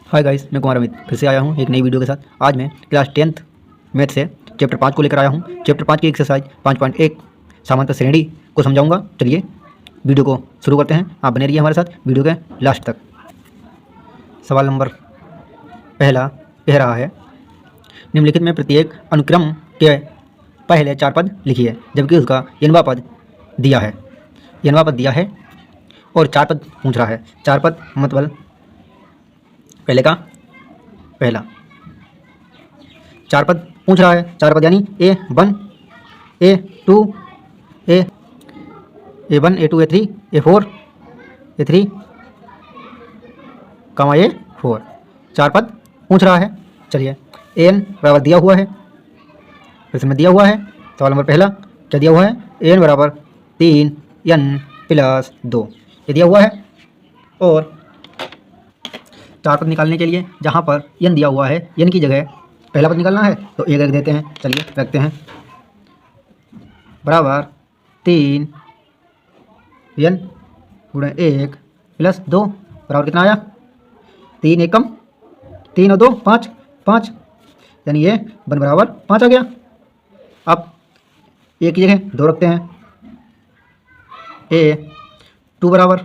Hi guys, मैं कुमार अमित फिर से आया हूँ एक नई वीडियो के साथ। आज मैं क्लास 10th मैथ से चैप्टर 5 को लेकर आया हूँ। चैप्टर 5 की एक्सरसाइज 5.1 समांतर श्रेणी को समझाऊंगा। चलिए वीडियो को शुरू करते हैं। आप बने रहिए हमारे साथ वीडियो के लास्ट तक। सवाल नंबर पहला कह रहा है, निम्नलिखित में प्रत्येक अनुक्रम के पहले 4 पद लिखिए जबकि उसका n वां पद दिया है। n वां पद दिया है और 4 पद पूछ रहा है। 4 पद मतलब पहले का पहला 4 पद पूछ रहा है। 4 पद यानी A1 A2 A1 A2 A3 A4 A3 A4 4 पद पूछ रहा है। चलिए an बराबर दिया हुआ है, प्रश्न में दिया हुआ है। सवाल नंबर पहला क्या दिया हुआ है? an बराबर 3n + 2 ये दिया हुआ है। और 4 पद निकालने के लिए जहाँ पर n दिया हुआ है, n की जगह पहला पद निकालना है तो एक रख देते हैं। चलिए रखते हैं, बराबर 3n गुणे 1 + 2 बराबर कितना आया? 3 एकम 3 और 2 5 5 यानी ये 1 बराबर 5 आ गया। अब एक की जगह 2 रखते हैं। A2 बराबर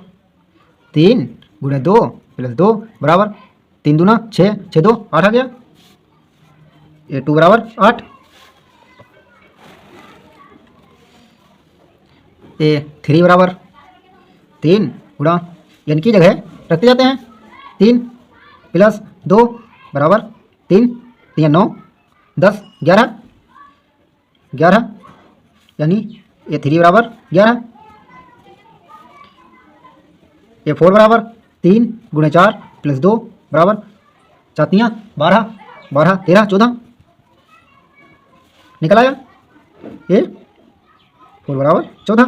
3 गुणे 2 + 2 बराबर 3 दूना 6 6 2 8 आ गया। A2 बराबर 8। A3 बराबर 3 गुणा n की जगह रखते जाते हैं। 3 + 2 बराबर 3 3 9 10 11 11 यानी A3 बराबर 11। A4 बराबर 3 गुणे 4 + 2 बराबर 4 3 12 12 13 14 निकल आया। A4 बराबर 14।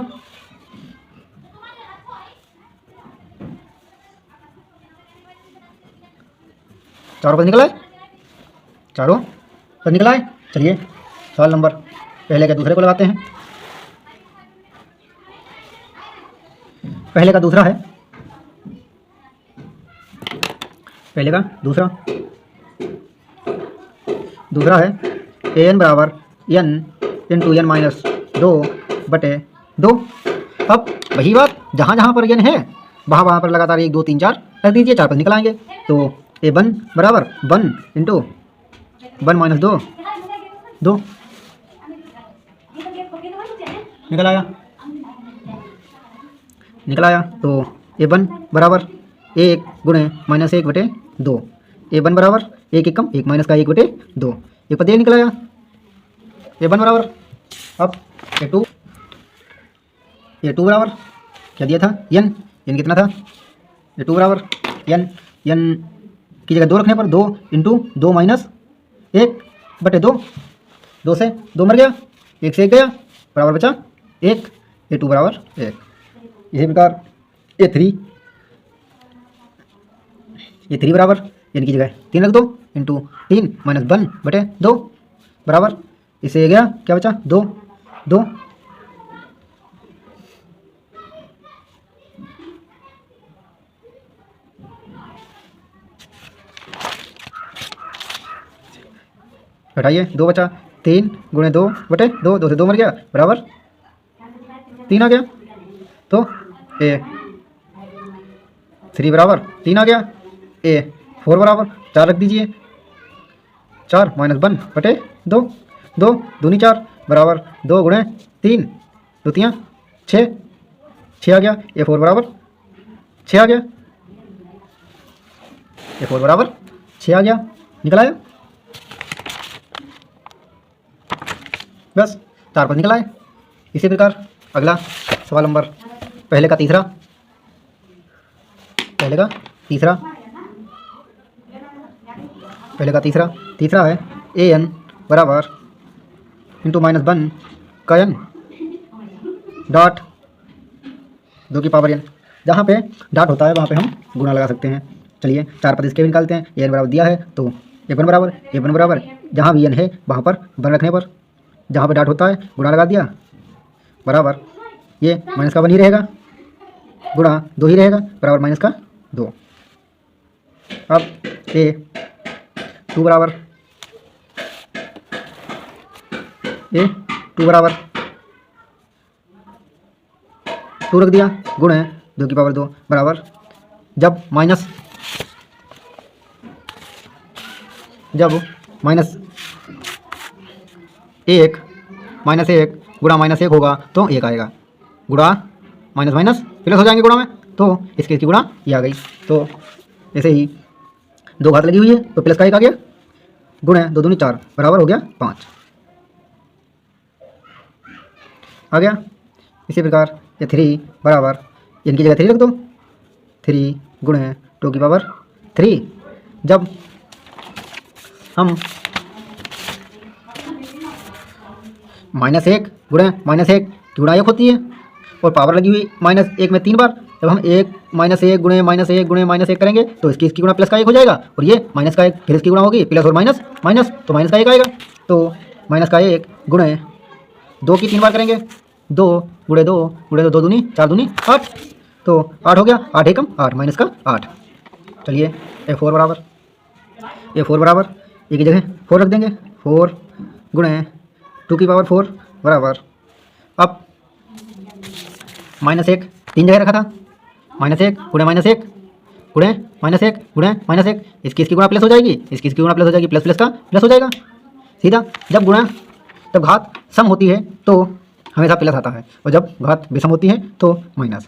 चारों पद निकल आए, चारों पद निकल आए। चलिए सवाल नंबर पहले के दूसरे को लगाते हैं। पहले का दूसरा है, पहले का दूसरा है an बराबर n × n - 2/2। अब वही बात, जहाँ जहाँ पर n है वहाँ पर लगातार 1 2 3 4 रख दीजिए। 4 पद निकल आएंगे तो a1 बराबर 1 × 1 - 2 2 निकल आया। तो a1 बराबर 1 गुणे -1/2। a1 बराबर 1 एकम 1 - 1/2 एक पद निकल आया। a1 बराबर, अब a2 बराबर क्या दिया था? n कितना था? a2 बराबर n की जगह 2 रखने पर 2 × 2 - 1/2 2 से 2 मर गया, 1 से 1 गया, बराबर बचा 1। a2 बराबर 1। इसी प्रकार a3 बराबर n की जगह 3 रख दो × 3 - 1/2 बराबर, इससे गया क्या बचा? 2 2 घटाइए, 2 बचा। 3 गुणे 2/2 2 से 2 मर गया, बराबर 3 आ गया। तो A3 बराबर 3 आ गया। A4 बराबर 4 रख दीजिए, 4 - 1/2 2 दूनी 4 बराबर 2 गुणे 3 2 3 6 6 आ गया। A4 बराबर 6 आ गया। A4 बराबर 6 आ गया, निकल आया। बस 4 पद निकल आए। इसी प्रकार अगला सवाल नंबर पहले का तीसरा तीसरा है an बराबर × -1 का n डॉट 2 की पावर n। जहाँ पे डॉट होता है वहाँ पे हम गुणा लगा सकते हैं। चलिए 4 पद इसके भी निकालते हैं। an बराबर दिया है तो a1 बराबर जहाँ भी n है वहाँ पर 1 रखने पर जहाँ पे डॉट होता है गुणा लगा दिया, बराबर ये माइनस का 1 ही रहेगा, गुणा 2 ही रहेगा, बराबर -2। अब ए 2 बराबर ए 2 बराबर 2 रख दिया, गुण है 2 की पावर 2 बराबर, जब माइनस एक गुणा माइनस एक होगा तो एक आएगा, गुणा माइनस माइनस प्लस हो जाएंगे गुणा में, तो इसकी गुणा ये आ गई। तो ऐसे ही 2 घात लगी हुई है तो प्लस का 1 आ गया, गुण है 2 दूनी 4 बराबर हो गया 5 आ गया। इसी प्रकार ये 3 बराबर इनकी जगह 3 रख दो, 3 गुण है 2 की पावर 3, जब हम -1 गुणे -1 की गुणा 1 होती है और पावर लगी हुई -1 में 3 बार, जब हम -1 गुणे -1 करेंगे तो इसकी गुणा प्लस का 1 हो जाएगा और ये माइनस का 1 फिर इसकी गुणा होगी प्लस और माइनस माइनस, तो माइनस का 1 आएगा, तो माइनस का 1 गुणे 2 की 3 बार करेंगे, 2 गुणे 2 2 दूनी 4 दूनी 8, तो 8 हो गया, 8 एकम 8 माइनस का 8। चलिए ये 4 बराबर एक ही जगह 4 रख देंगे, 4 गुणे 2 की पावर 4 बराबर, अब -1 3 जगह रखा था, -1 गुणे -1 गुणे -1 गुणे -1, इसकी गुणा प्लस हो जाएगी, इसकी गुणा प्लस हो जाएगी, प्लस प्लस का प्लस हो जाएगा सीधा। जब घात सम होती है तो हमेशा प्लस आता है और जब घात विषम होती है तो माइनस।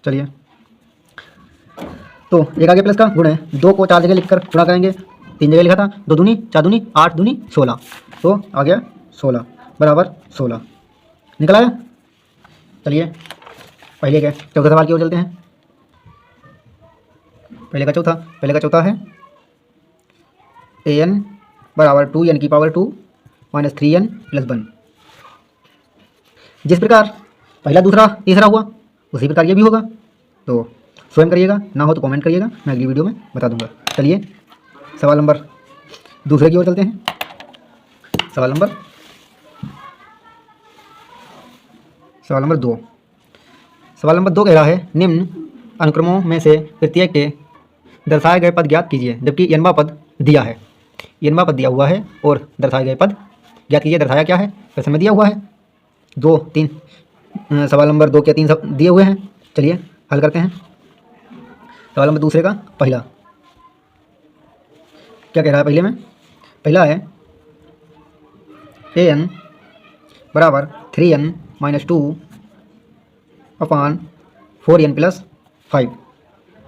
चलिए तो एक आगे प्लस का, गुणे 2 को 4 जगह लिखकर गुणा करेंगे, 3 जगह लिखा था, 2 दूनी 4 दूनी 8 दूनी 16, तो आ गया 16 बराबर 16 निकल आया। चलिए पहले के चौथे सवाल की ओर चलते हैं। पहले का चौथा है an बराबर 2n की पावर 2 माइनस 3n प्लस 1। जिस प्रकार पहला दूसरा तीसरा हुआ उसी प्रकार ये भी होगा, तो स्वयं करिएगा, ना हो तो कमेंट करिएगा, मैं अगली वीडियो में बता दूंगा। चलिए सवाल नंबर दूसरे की ओर चलते हैं। सवाल नंबर 2 कह रहा है निम्न अनुक्रमों में से प्रत्येक के दर्शाए गए पद ज्ञात कीजिए, जबकि यनवा पद दिया है, यनवा पद दिया हुआ है और दर्शाए गए पद ज्ञात कीजिए। दर्शाया क्या है, प्रश्न में दिया हुआ है, 2 3 सवाल नंबर 2 के 3 दिए हुए हैं। चलिए हल करते हैं। सवाल नंबर दूसरे का पहला क्या कह रहा है, पहला है an बराबर 3n माइनस 2 अपान 4n प्लस 5।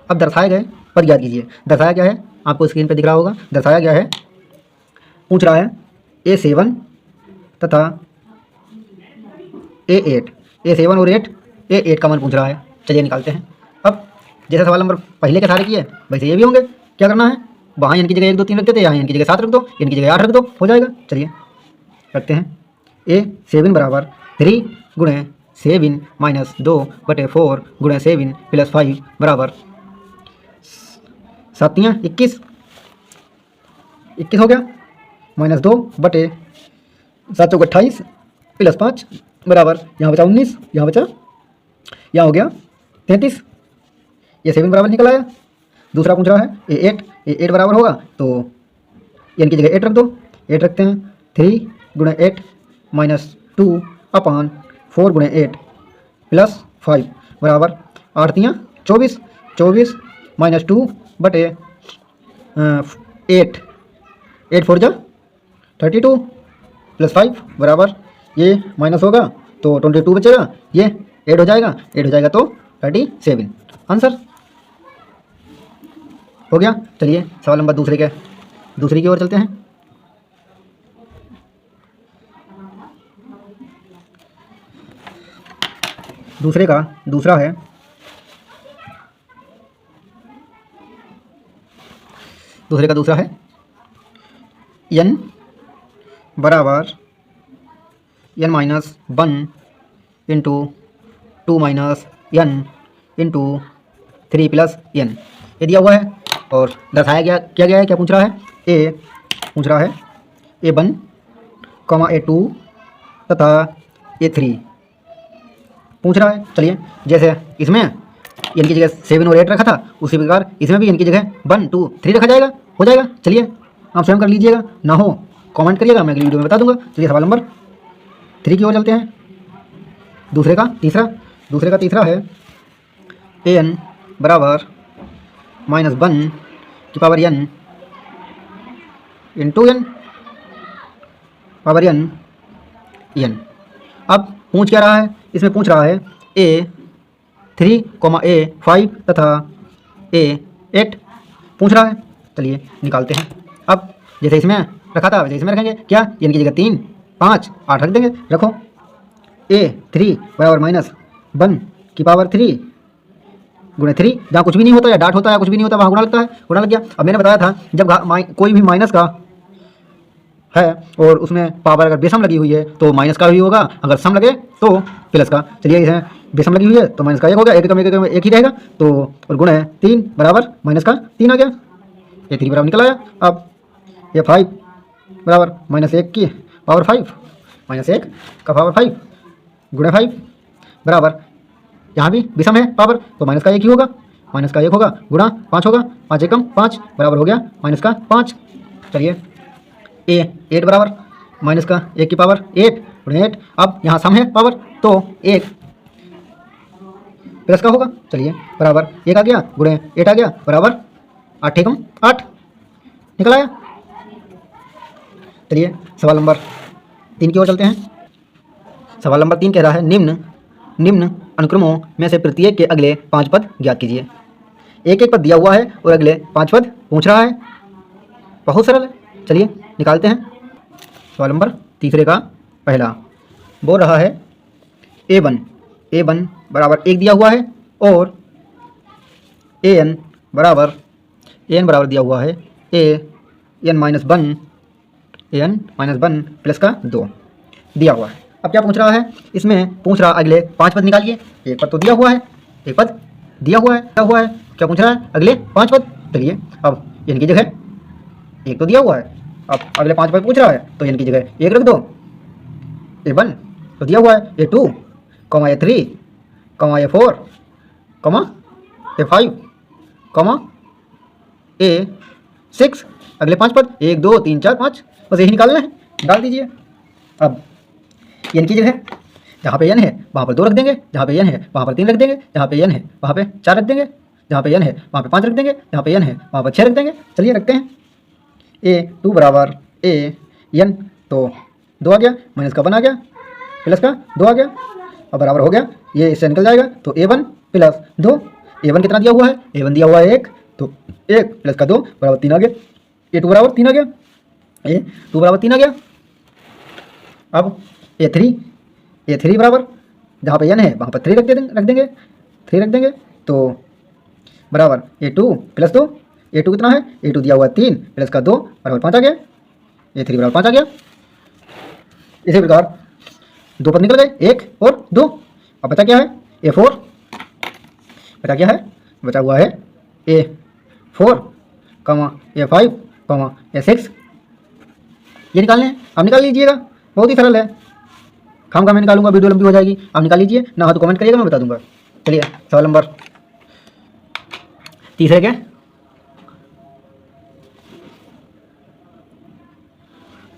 अब दर्शाए गए पद ज्ञात कीजिए। दर्शाया क्या है, आपको स्क्रीन पर दिख रहा होगा, दर्शाया क्या है, पूछ रहा है A7 तथा A8, A7 और A8 का मान पूछ रहा है। चलिए निकालते हैं। अब जैसे सवाल नंबर पहले के सारे किए वैसे ये भी होंगे। क्या करना है, वहाँ n की जगह 1 2 3 रख देते, यहाँ n की जगह 7 रख दो, n की जगह 8 रख दो, हो जाएगा। चलिए करते हैं। A7 बराबर 3 गुणे 7 माइनस 2 बटे 4 गुणे 7 प्लस 5 बराबर 7 21 हो गया, माइनस 2 बटे 7 चौक 28 प्लस 5 बराबर, यहाँ बचा 19, यहाँ हो गया 33। ये 7 बराबर निकल आया। दूसरा पूछ रहा है A8 बराबर होगा तो n की जगह 8 रख दो, 8 रखते हैं, 3 गुणे 8 माइनस 2 अपान 4 गुणे 8 प्लस 5 बराबर 8 24 माइनस 2 बटे 8 4 जा 32 प्लस 5 बराबर, ये माइनस होगा तो 22 बचेगा, ये ऐड हो जाएगा तो 37 आंसर हो गया। चलिए सवाल नंबर दूसरी की ओर चलते हैं। दूसरा है n बराबर n minus 1 into 2 minus n into 3 plus n, ये दिया हुआ है और दर्शाया क्या गया है, क्या पूछ रहा है, A1, A2 तथा A3 पूछ रहा है। चलिए जैसे इसमें एन की जगह 7 और 8 रखा था, उसी प्रकार इसमें भी एन की जगह 1 2 3 रखा जाएगा। हो जाएगा। चलिए आप स्वयं कर लीजिएगा, ना हो कमेंट करिएगा, मैं अगली वीडियो में बता दूंगा। चलिए सवाल नंबर 3 की ओर चलते हैं। दूसरे का तीसरा है ए एन बराबर -1 की power n into n power n n। अब पूछ क्या रहा है, इसमें पूछ रहा है A3, A5 तथा A8 पूछ रहा है। चलिए निकालते हैं। अब जैसे इसमें रखा था वैसे इसमें रखेंगे। क्या n की जगह 3 5 8 रख देंगे। रखो A3 बराबर -1 की पावर 3 गुणे 3, जहाँ कुछ भी नहीं होता या डाट होता है कुछ भी नहीं होता वहाँ गुणा लगता है, गुणा लग गया। अब मैंने बताया था जब कोई भी माइनस का है और उसमें पावर अगर बेसम लगी हुई है तो माइनस का भी होगा, अगर सम लगे तो प्लस का। चलिए इसमें बेसम लगी हुई है तो माइनस का 1 होगा, एक ही रहेगा तो, और गुण है 3 बराबर माइनस का 3 आ गया। ये 3 बराबर निकल आया। अब ये 5 बराबर -1 की पावर 5 -1 का पावर 5 गुणे 5 बराबर, यहाँ भी विषम है पावर तो माइनस का 1 ही होगा, माइनस का 1 होगा गुणा 5 होगा, 5 एकम 5 बराबर हो गया माइनस का 5। चलिए A8 बराबर माइनस का 1 की पावर 8 गुणे 8। अब यहाँ सम है पावर तो 1 प्लस का होगा। चलिए बराबर 1 आ गया गुणे 8 आ गया बराबर 8 एकम 8 निकल आया। चलिए सवाल नंबर 3 की ओर चलते हैं। सवाल नंबर 3 कह रहा है निम्न अनुक्रमों में से प्रत्येक के अगले 5 पद ज्ञात कीजिए। एक पद दिया हुआ है और अगले 5 पद पूछ रहा है। बहुत सरल है। चलिए निकालते हैं। सवाल नंबर 3 का पहला बोल रहा है A1 बराबर 1 दिया हुआ है और AN बराबर दिया हुआ है AN -1 प्लस का 2 दिया हुआ है। अब क्या पूछ रहा है, इसमें पूछ रहा अगले 5 पद निकालिए। एक पद तो दिया हुआ है, एक पद दिया हुआ है, क्या पूछ रहा है अगले 5 पद। चलिए अब n की जगह 1 तो दिया हुआ है, अब अगले 5 पद पूछ रहा है तो n की जगह 1 रख दो। A1 तो दिया हुआ है A2, A3, A4, A5, A6, अगले 5 पद 1 2 3 4 5, बस यही निकालना है, डाल दीजिए। अब n की जगह जहाँ पे n है वहाँ पर 2 रख देंगे, जहाँ पे n है वहाँ पर 3 रख देंगे, जहाँ पे n है वहाँ पे 4 रख देंगे, जहाँ पे n है वहाँ पे 5 रख देंगे, जहाँ पे n है वहाँ पर 6 रख देंगे। चलिए रखते हैं। A2 बराबर AN तो 2 आ गया, माइनस का 1 आ गया, प्लस का 2 आ गया, अब बराबर हो गया, ये इससे निकल जाएगा तो A1 प्लस 2। A1 कितना दिया हुआ है, A1 दिया हुआ है 1 तो 1 प्लस का 2 बराबर 3 आ गया। A2 बराबर 3 आ गया, A2 बराबर 3 आ गया। अब A3 बराबर जहाँ पे n है वहाँ पर 3 रख देंगे 3 रख देंगे तो बराबर A2 प्लस 2। A2 कितना है, A2 दिया हुआ है 3 प्लस का 2 बराबर 5 आ गया। A3 बराबर 5 आ गया। इसी प्रकार 2 पद निकल गए, 1 और 2। अब बचा क्या है A4, बचा क्या है, बचा हुआ है A4, A5, A6। ये निकालने हैं, आप निकाल लीजिएगा, बहुत ही सरल है। खाम मैं निकालूंगा, वीडियो लंबी हो जाएगी, आप निकाल लीजिए, ना हो तो कमेंट करिएगा, मैं बता दूंगा। चलिए सवाल नंबर 3 के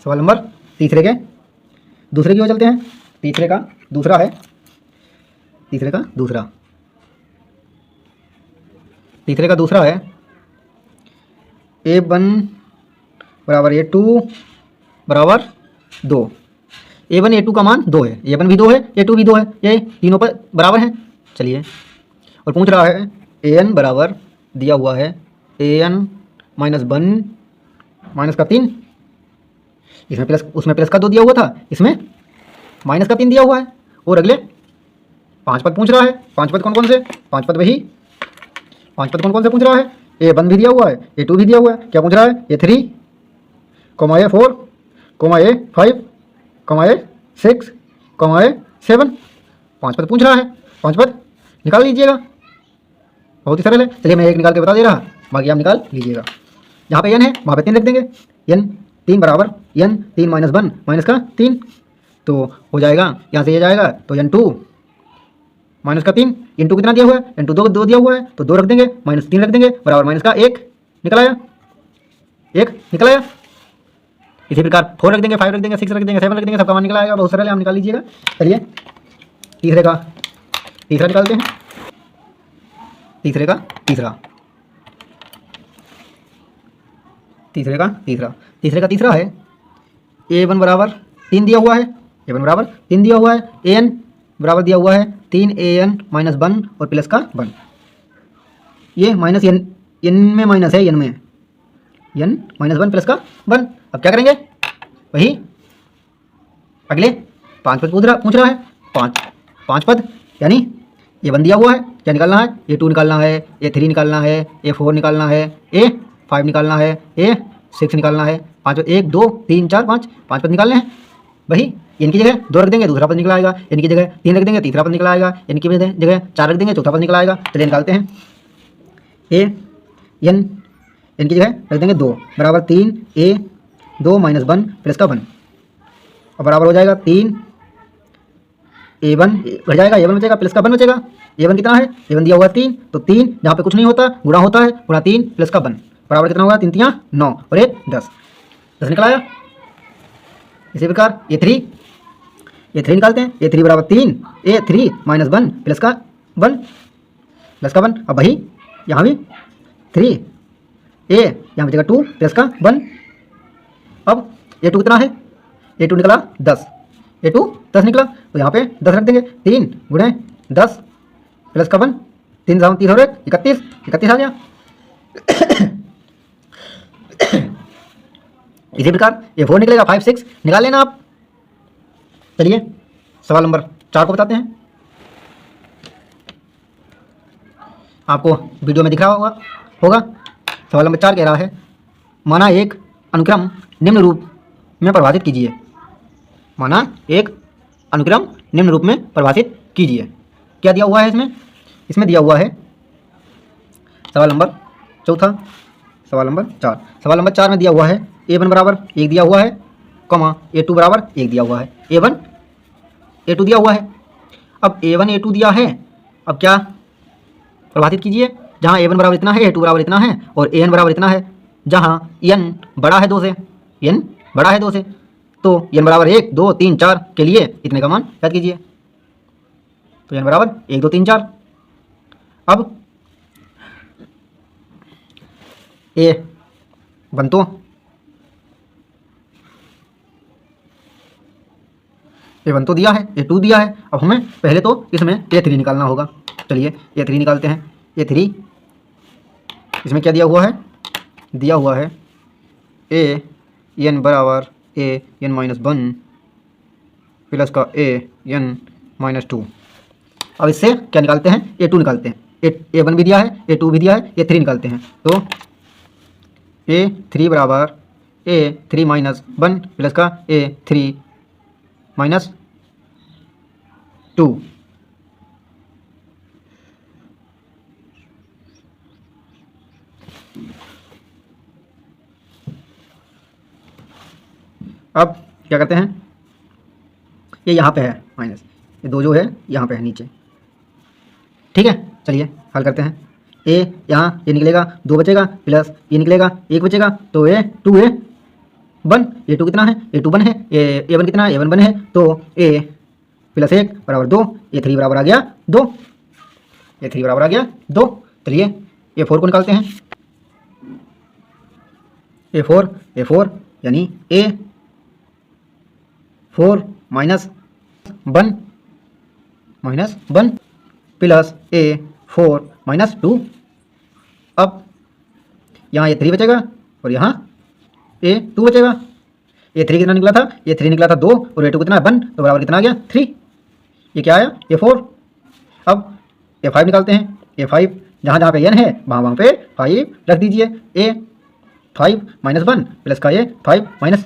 सवाल नंबर 3 के दूसरे की ओर चलते हैं। तीसरे का दूसरा है A1 बराबर A2 बराबर 2। A1 A2 का मान 2 है, A1 भी 2 है, A2 भी 2 है, ये तीनों पर बराबर हैं। चलिए और पूछ रहा है AN बराबर दिया हुआ है AN -1 माइनस का 3, इसमें प्लस उसमें प्लस का 2 दिया हुआ था, इसमें माइनस का 3 दिया हुआ है। और अगले 5 पद पूछ रहा है। 5 पद कौन कौन से, 5 पद वही 5 पद कौन कौन से पूछ रहा है। A1 भी दिया हुआ है, A2 भी दिया हुआ है, क्या पूछ रहा है A3, A4, A5, A6, A7। 5 पद पूछ रहा है, 5 पद निकाल लीजिएगा, बहुत ही सरल है। चलिए मैं एक निकाल के बता दे रहा, बाकी आप निकाल लीजिएगा। जहाँ पे n है वहाँ पे 3 रख देंगे, n 3 बराबर n 3 -1 माइनस का 3 तो हो जाएगा, यहाँ से ये जाएगा तो n2 माइनस का 3 इंटू कितना दिया हुआ है, इंटू 2 दिया हुआ है तो 2 रख देंगे, माइनस 3 रख देंगे बराबर माइनस का 1 निकल आया, 1 निकल आया। इसी प्रकार 4 रख देंगे, 5 रख देंगे, 6 रख देंगे, 7 रख देंगे, सबका मान निकल आएगा। बहुत सरल है, आप निकाल लीजिएगा। चलिए तीसरे का तीसरा निकालते हैं। तीसरे का तीसरा है a1 बराबर 3 दिया हुआ है, a1 बराबर 3 दिया हुआ है, an बराबर दिया हुआ है 3an माइनस 1 और प्लस का 1। ये माइनस n में माइनस है, n में n माइनस 1 प्लस का 1। अब क्या करेंगे, वही अगले 5 पद पूछ रहा है, 5 पद, यानी a1 दिया हुआ है, क्या निकालना है, a2 निकालना है, a3 निकालना है, a4 निकालना है, a5 निकालना है, a6 निकालना है। 5 पद 1 2 3 4 5 पद निकालने हैं। वही n की जगह 2 रख देंगे, दूसरा पद निकल आएगा, n की जगह 3 रख देंगे, तीसरा पद निकल आएगा, n की जगह 4 रख देंगे, चौथा पद निकल आएगा। चलिए निकालते हैं। n की जगह रख देंगे 2 बराबर 3 a2 माइनस 1 प्लस का 1 और बराबर हो जाएगा 3 a1 घट जाएगा, a1 बचेगा प्लस का 1 बचेगा। a1 कितना है, a1 दिया हुआ 3, तो 3 जहाँ पे कुछ नहीं होता गुणा होता है, गुणा 3 प्लस का 1 बराबर कितना होगा, 3 3 9 और 1 10 निकल आया। इसी प्रकार a3 निकालते हैं। a3 बराबर 3 a3 माइनस 1 प्लस का 1 अब वही यहाँ भी 3 a यहाँ बचेगा 2 प्लस का 1। अब a2 कितना है, a2 निकला 10, a2 10 निकला, तो यहाँ पे 10 रख देंगे, 3 गुणे 10 प्लस का 1, 3 30 और 1 31 आ गया। इसी प्रकार a4 निकलेगा 5 6 निकाल लेना आप। चलिए सवाल नंबर 4 को बताते हैं। आपको वीडियो में दिख रहा होगा। सवाल नंबर 4 कह रहा है, माना एक अनुक्रम निम्न रूप में परिभाषित कीजिए। माना एक अनुक्रम निम्न रूप में परिभाषित कीजिए। क्या दिया हुआ है इसमें दिया हुआ है सवाल नंबर 4। सवाल नंबर 4 में दिया हुआ है a1 बराबर 1 दिया हुआ है, कॉमा a2 बराबर 1 दिया हुआ है, a1 a2 दिया हुआ है। अब a1 a2 दिया है, अब क्या परिभाषित कीजिए। जहाँ a1 बराबर इतना है, a2 बराबर इतना है और an बराबर इतना है, जहाँ n बड़ा है 2 से, तो n बराबर 1 2 3 4 के लिए इतने का मान याद कीजिए। तो n बराबर 1 2 3 4। अब a1 तो दिया है, a2 दिया है। अब हमें पहले तो इसमें a3 निकालना होगा। चलिए a3 निकालते हैं। a3 इसमें क्या दिया हुआ है, an बराबर an माइनस 1 प्लस का an माइनस 2। अब इससे क्या निकालते हैं, a2 निकालते हैं। a1 भी दिया है, a2 भी दिया है, a3 निकालते हैं। तो a3 बराबर a3 माइनस 1 प्लस का a3 माइनस 2। अब क्या करते हैं, ये यहाँ पे है माइनस, ये 2 जो है यहाँ पे है नीचे, ठीक है। चलिए हल करते हैं। यहाँ ये निकलेगा 2 बचेगा, प्लस ये निकलेगा 1 बचेगा, तो a2 है 1, a2 कितना है, a2 1 है, a1 कितना है, a1 1 है, तो a प्लस 1 बराबर 2, a3 बराबर आ गया 2। चलिए a4 को निकालते हैं। a4 यानी a4 minus 1 plus a4 minus 2। अब यहाँ a3 बचेगा और यहाँ a2 बचेगा। a3 कितना निकला था, a3 निकला था 2 और a2 कितना है 1, तो बराबर कितना आ गया 3। ये क्या आया, a4। अब a5 निकालते हैं। a5 जहाँ पे n है वहाँ पे 5 रख दीजिए। a5 माइनस 1 प्लस का a5 माइनस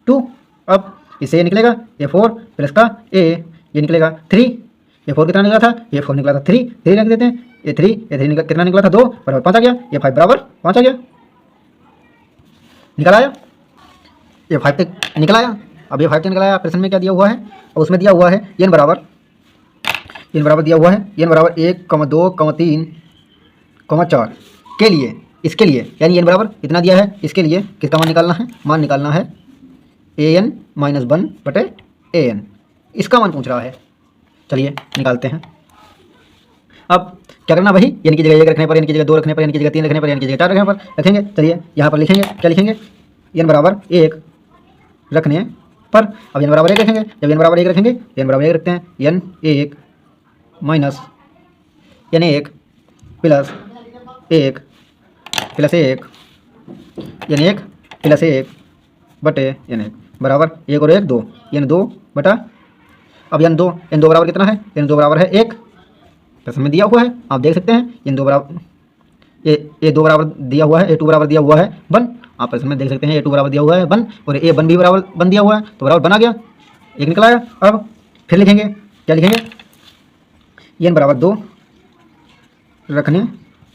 2। अब इससे ये निकलेगा a4 प्लस का ये निकलेगा 3। a4 कितना निकला था, a4 निकला था 3 रख देते हैं। a3 कितना निकला था 2 बराबर 5 आ गया, a5 बराबर 5 आ गया, निकल आया। a5 तक निकल आया। अब a5 तक निकल आया। प्रश्न में क्या दिया हुआ है, और उसमें दिया हुआ है n n बराबर दिया हुआ है n बराबर 1, 2, 3, 4 के लिए, इसके लिए यानी n बराबर इतना दिया है, इसके लिए किसका मान निकालना है? मान निकालना है an माइनस 1 बटे an, इसका मान पूछ रहा है। चलिए निकालते हैं। अब क्या करना भाई, n की जगह 1 रखने पर, n की जगह 2 रखने पर, n की जगह 3 रखने पर, n की जगह 4 रखने पर रखेंगे। चलिए यहाँ पर लिखेंगे, क्या लिखेंगे? n बराबर 1 रखने पर, अब n बराबर 1 रखेंगे। जब n बराबर 1 रखेंगे, n बराबर 1 रखते हैं, n1 minus n1 plus 1 plus 1 n1 plus 1 बटे n1 बराबर 1 और 1 2, n2 बटा, अब n2 बराबर कितना है? n2 बराबर है 1, प्रश्न में दिया हुआ है, आप देख सकते हैं। n2 बराबर a2 बराबर दिया हुआ है, a2 बराबर दिया हुआ है 1, आप प्रश्न में देख सकते हैं a2 बराबर दिया हुआ है 1 और a1 भी बराबर 1 दिया हुआ है, तो बराबर 1 आ गया, 1 निकल आया। अब फिर लिखेंगे, क्या लिखेंगे? n बराबर 2 रखने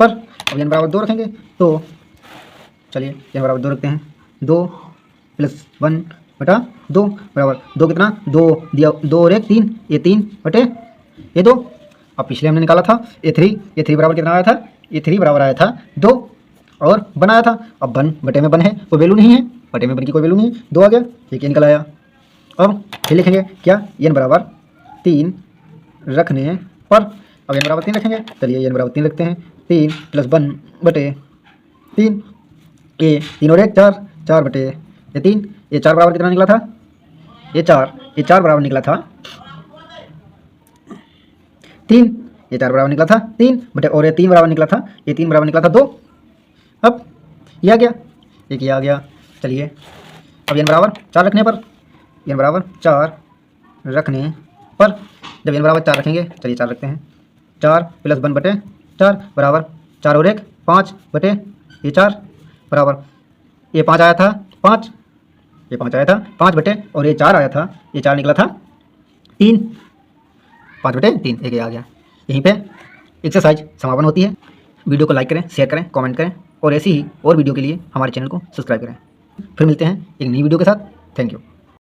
पर, अब n बराबर 2 रखेंगे तो चलिए n बराबर 2 रखते हैं, 2 प्लस 1 बटा 2 बराबर 2 कितना? 2 दिया, 2 और 1 3, ये 3 बटे ये 2। अब पिछले हमने निकाला था a3 बराबर कितना आया था? a3 बराबर आया था 2 और 1 आया था। अब 1 बटे में 1 है, कोई वैल्यू नहीं है, बटे में 1 की कोई वैल्यू नहीं है, 2 आ गया, ठीक है निकल आया। अब फिर लिखेंगे क्या? n बराबर 3 रखने पर, अब n बराबर 3 रखेंगे। चलिए n बराबर 3 रखते हैं, 3 प्लस 1 बटे 3, ये 3 और 1 4, 4 बटे ये 3, ये 4 बराबर कितना निकला था? ये 4 बराबर निकला था 3, ये 4 बराबर निकला था 3 बटे, और ये 3 बराबर निकला था, ये 3 बराबर निकला था 2। अब ये आ गया, एक ये आ गया। चलिए अब n बराबर 4 रखने पर, n बराबर 4 रखने पर, जब n बराबर 4 रखेंगे, चलिए 4 रखते हैं, 4 प्लस 1 बटे 4 बराबर 4 और 1 5 बटे ये 4 बराबर, ये 5 आया था 5, ये 5 आया था 5 बटे, और ये 4 आया था, ये 4 निकला था 3, 5 बटे 3, एक ये आ गया। यहीं पे एक्सरसाइज समापन होती है। वीडियो को लाइक करें, शेयर करें, कमेंट करें और ऐसी ही और वीडियो के लिए हमारे चैनल को सब्सक्राइब करें। फिर मिलते हैं एक नई वीडियो के साथ। Thank you.